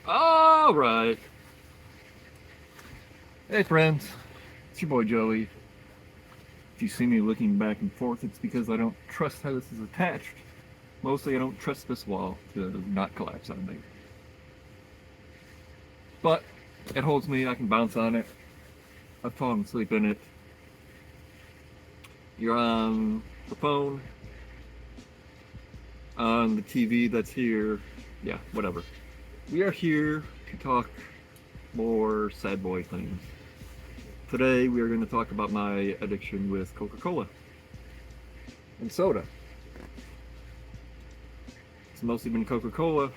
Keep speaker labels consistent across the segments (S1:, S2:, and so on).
S1: All right. Hey, friends. It's your boy Joey. If you see me looking back and forth, it's because I don't trust how this is attached. Mostly, I don't trust this wall to not collapse on me. But it holds me. I can bounce on it. I've fallen asleep in it. You're on the phone, on the TV that's here. Yeah, whatever. We are here to talk more sad boy things. Today we are going to talk about my addiction with Coca-Cola and soda. It's mostly been Coca-Cola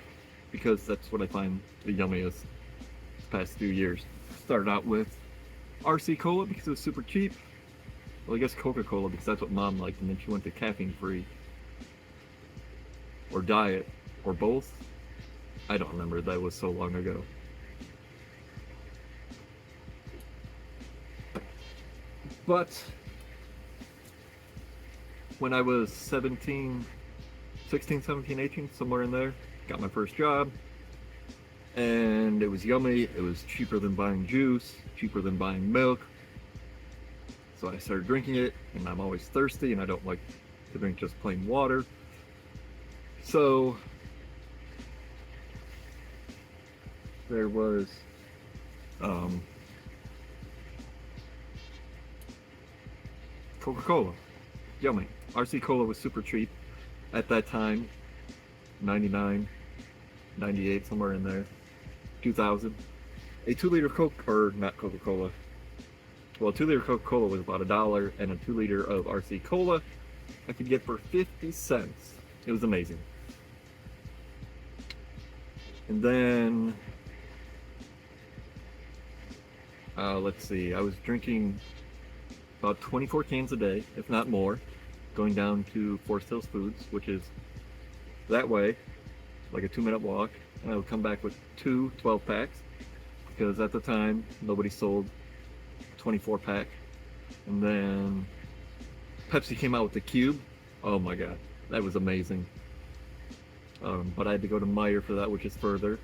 S1: because that's what I find the yummiest this past few years. Started out with RC Cola because it was super cheap. Well, I guess Coca-Cola because that's what Mom liked, and then she went to caffeine-free or diet or both. I don't remember. That was so long ago. But when I was 17, 16, 17, 18, somewhere in there, got my first job, and it was yummy. It was cheaper than buying juice, cheaper than buying milk. So I started drinking it, and I'm always thirsty, and I don't like to drink just plain water. So there was Coca-Cola. Yummy. RC Cola was super cheap at that time. 99, 98, somewhere in there. 2000. A 2-liter Coke, or not Coca-Cola. Well, 2-liter Coca-Cola was about $1, and a 2-liter of RC Cola I could get for 50 cents. It was amazing. And then, let's see, I was drinking about 24 cans a day, if not more, going down to Forest Hills Foods, which is that way, like a 2-minute walk, and I would come back with two 12-packs, because at the time, nobody sold 24-pack. And then Pepsi came out with the Cube. Oh my god, that was amazing. But I had to go to Meijer for that, which is further.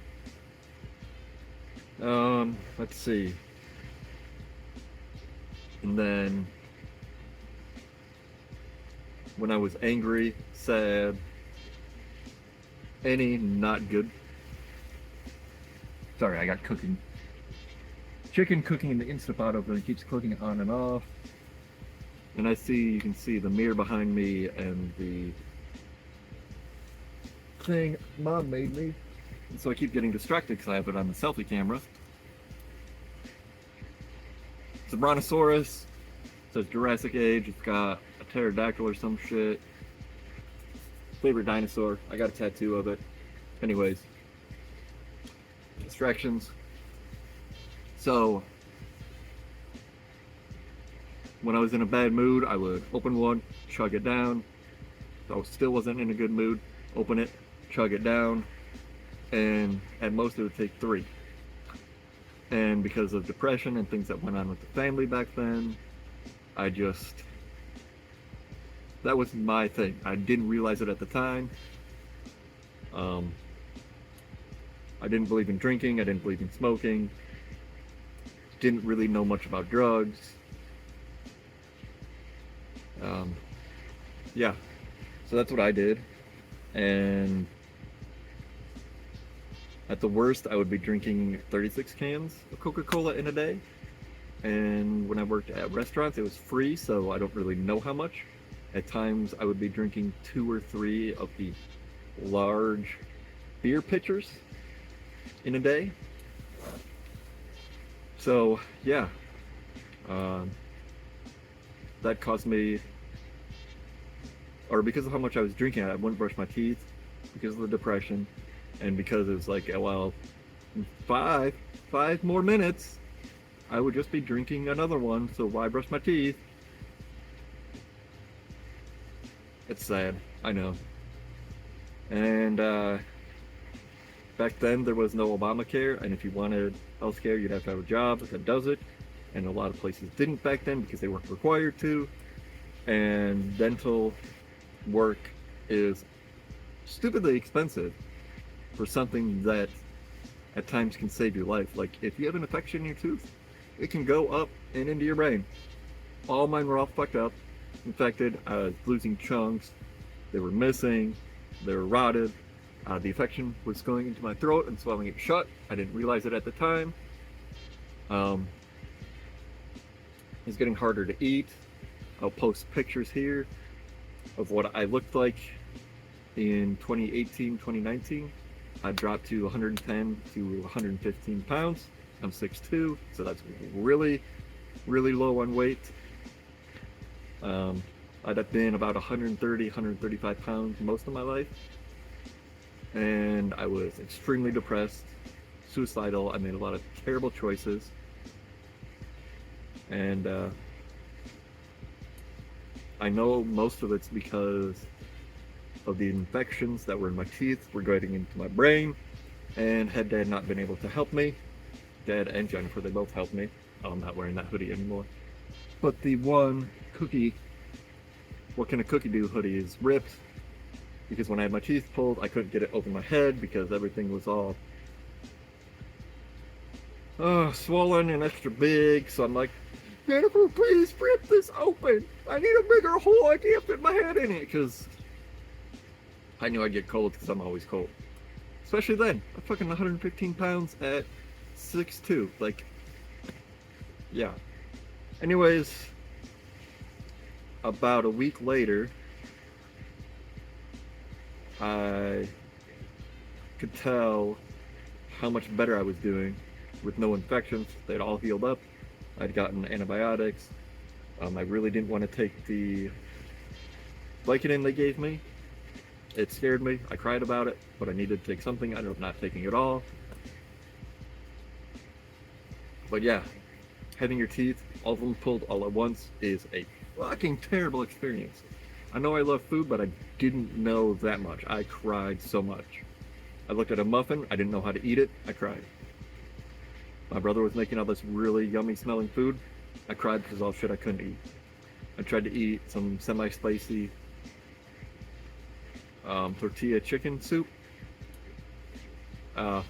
S1: Let's see. And then when I was angry, sad, any not good. Sorry, I got cooking. Chicken cooking in the Instant Pot oven. It keeps cooking on and off. And you can see the mirror behind me and the thing Mom made me. And so I keep getting distracted because I have it on the selfie camera. It's a brontosaurus. It says Jurassic Age. It's got a pterodactyl or some shit. Favorite dinosaur. I got a tattoo of it. Anyways. Distractions. So, when I was in a bad mood, I would open one, chug it down. If I still wasn't in a good mood, open it, chug it down, and at most it would take 3. And because of depression and things that went on with the family back then, that was my thing. I didn't realize it at the time. I didn't believe in drinking, I didn't believe in smoking, didn't really know much about drugs. Yeah, so that's what I did. And at the worst, I would be drinking 36 cans of Coca-Cola in a day. And when I worked at restaurants, it was free, so I don't really know how much. At times, I would be drinking 2 or 3 of the large beer pitchers in a day. So, yeah. That caused me, or because of how much I was drinking, I wouldn't brush my teeth because of the depression. And because it was like, well, 5 more minutes, I would just be drinking another one, so why brush my teeth? It's sad, I know. And back then there was no Obamacare, and if you wanted healthcare, you'd have to have a job that does it. And a lot of places didn't back then because they weren't required to. And dental work is stupidly expensive for something that at times can save your life. Like if you have an infection in your tooth, it can go up and into your brain. All mine were all fucked up, infected. I was losing chunks. They were missing. They were rotted. The infection was going into my throat and swelling it shut. I didn't realize it at the time. It's getting harder to eat. I'll post pictures here of what I looked like in 2018, 2019. I dropped to 110 to 115 pounds. I'm 6'2", so that's really, really low on weight. I'd have been about 130, 135 pounds most of my life. And I was extremely depressed, suicidal. I made a lot of terrible choices. And I know most of it's because of the infections that were in my teeth were getting into my brain. And had Dad not been able to help me, Dad and Jennifer, they both helped me. Oh, I'm not wearing that hoodie anymore. But the one cookie, what can a cookie do hoodie is ripped because when I had my teeth pulled, I couldn't get it over my head because everything was all swollen and extra big. So I'm like, Jennifer, please rip this open. I need a bigger hole. I can't fit my head in it because I knew I'd get cold because I'm always cold. Especially then. I'm fucking 115 pounds at 6'2". Like, yeah. Anyways, about a week later, I could tell how much better I was doing with no infections. They'd all healed up. I'd gotten antibiotics. I really didn't want to take the Vicodin they gave me. It scared me. I cried about it, but I needed to take something. I ended up not taking it all. But yeah, having your teeth, all of them pulled all at once, is a fucking terrible experience. I know I love food, but I didn't know that much. I cried so much. I looked at a muffin, I didn't know how to eat it, I cried. My brother was making all this really yummy smelling food. I cried because all shit I couldn't eat. I tried to eat some semi-spicy tortilla chicken soup. That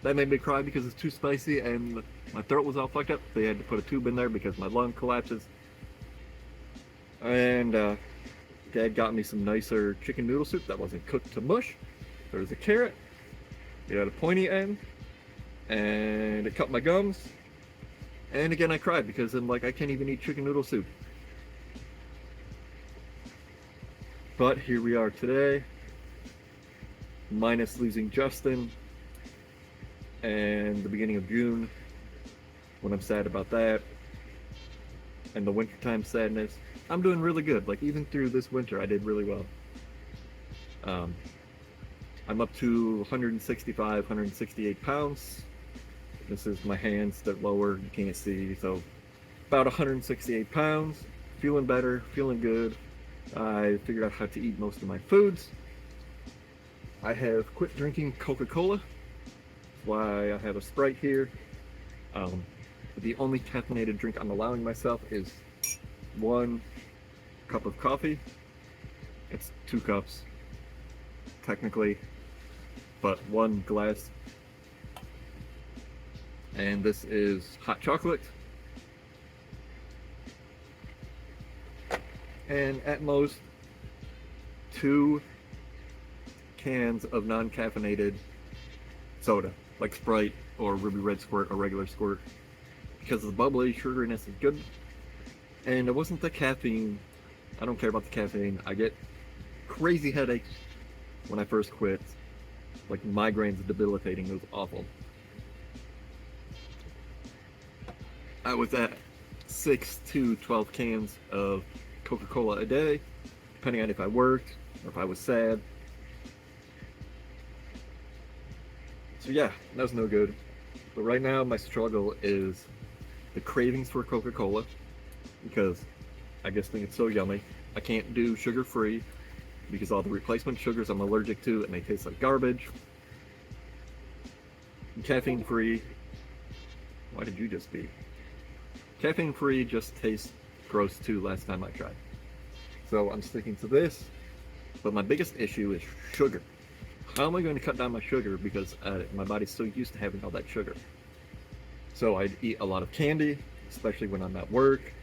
S1: made me cry because it's too spicy and my throat was all fucked up. They had to put a tube in there because my lung collapses. And Dad got me some nicer chicken noodle soup that wasn't cooked to mush. There was a carrot. It had a pointy end. And it cut my gums. And again, I cried because I'm like, I can't even eat chicken noodle soup. But here we are today, minus losing Justin and the beginning of June when I'm sad about that and the wintertime sadness. I'm doing really good. Like even through this winter, I did really well. I'm up to 165, 168 pounds. This is my hands, they're lower, you can't see. So about 168 pounds, feeling better, feeling good. I figured out how to eat most of my foods. I have quit drinking Coca-Cola. That's why I have a Sprite here. The only caffeinated drink I'm allowing myself is 1 cup of coffee. It's 2 cups, technically, but 1 glass. And this is hot chocolate. And at most 2 cans of non-caffeinated soda, like Sprite or Ruby Red Squirt or regular Squirt, because the bubbly sugariness is good. And it wasn't the caffeine. I don't care about the caffeine. I get crazy headaches when I first quit, like migraines, debilitating. It was awful. I was at 6 to 12 cans of Coca-Cola a day, depending on if I worked or if I was sad. So yeah, that was no good. But right now my struggle is the cravings for Coca-Cola, because I just think it's so yummy. I can't do sugar-free because all the replacement sugars I'm allergic to and they taste like garbage. And caffeine-free, why did you just beep? Caffeine-free just tastes gross too last time I tried. So I'm sticking to this, but my biggest issue is sugar. how am I going to cut down my sugar because my body's so used to having all that sugar? So I'd eat a lot of candy, especially when I'm at work,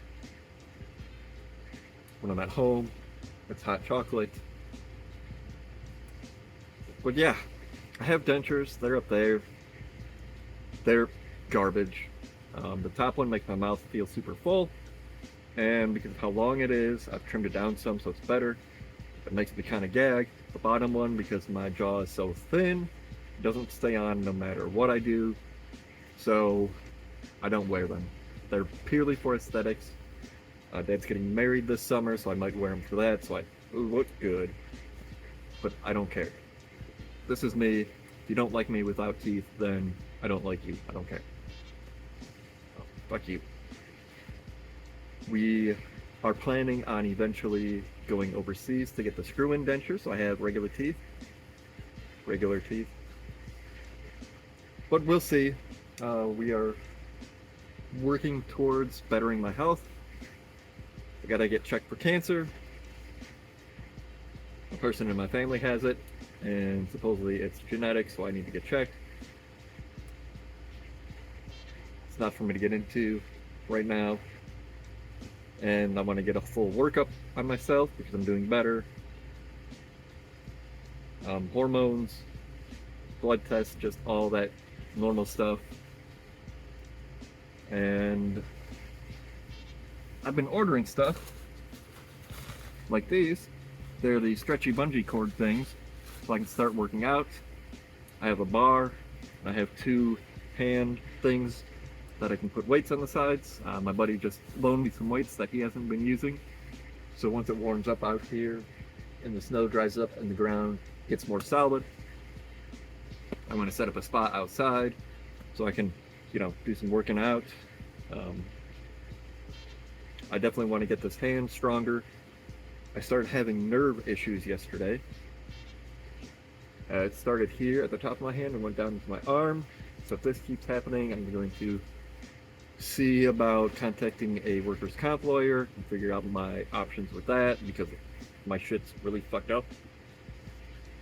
S1: when I'm at home. It's hot chocolate. But yeah, I have dentures. They're up there. They're garbage. The top one makes my mouth feel super full, and because of how long it is, I've trimmed it down some so it's better. It makes me kind of gag. The bottom one, because my jaw is so thin, doesn't stay on no matter what I do, so I don't wear them. They're purely for aesthetics. Dad's getting married this summer, so I might wear them for that, so I look good. But I don't care. This is me. If you don't like me without teeth, then I don't like you. I don't care. Oh, fuck you. We are planning on eventually going overseas to get the screw-in denture, so I have regular teeth. Regular teeth. But we'll see. We are working towards bettering my health. I gotta get checked for cancer. A person in my family has it, and supposedly it's genetic, so I need to get checked. It's not for me to get into right now. And I want to get a full workup on myself because I'm doing better. Hormones, blood tests, just all that normal stuff. And I've been ordering stuff like these. They're the stretchy bungee cord things, so I can start working out. I have a bar. I have 2 hand things that I can put weights on the sides. My buddy just loaned me some weights that he hasn't been using. So once it warms up out here and the snow dries up and the ground gets more solid, I'm going to set up a spot outside so I can, do some working out. I definitely want to get this hand stronger. I started having nerve issues yesterday. It started here at the top of my hand and went down into my arm. So if this keeps happening, I'm going to see about contacting a workers' comp lawyer and figure out my options with that because my shit's really fucked up.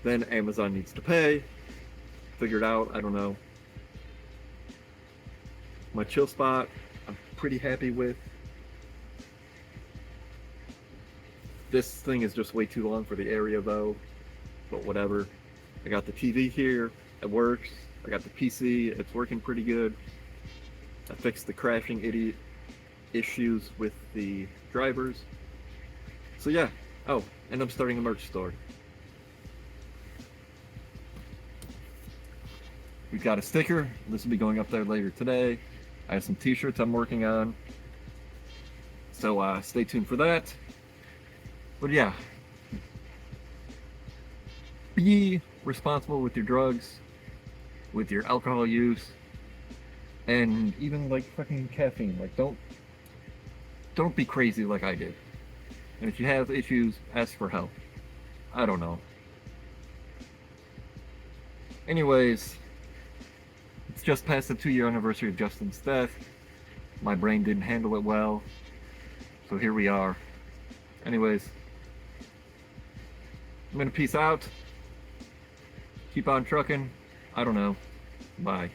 S1: Then Amazon needs to pay. Figure it out, I don't know. My chill spot, I'm pretty happy with. This thing is just way too long for the area though, but whatever. I got the TV here, it works. I got the PC, it's working pretty good. I fixed the crashing idiot issues with the drivers. So yeah, oh, and I'm starting a merch store. We've got a sticker, this will be going up there later today. I have some t-shirts I'm working on. So stay tuned for that. But yeah, be responsible with your drugs, with your alcohol use, and even like fucking caffeine. Like don't be crazy like I did. And if you have issues, ask for help. I don't know. Anyways, it's just past the 2-year anniversary of Justin's death. My brain didn't handle it well, so here we are. Anyways, I'm gonna peace out. Keep on trucking. I don't know. Bye.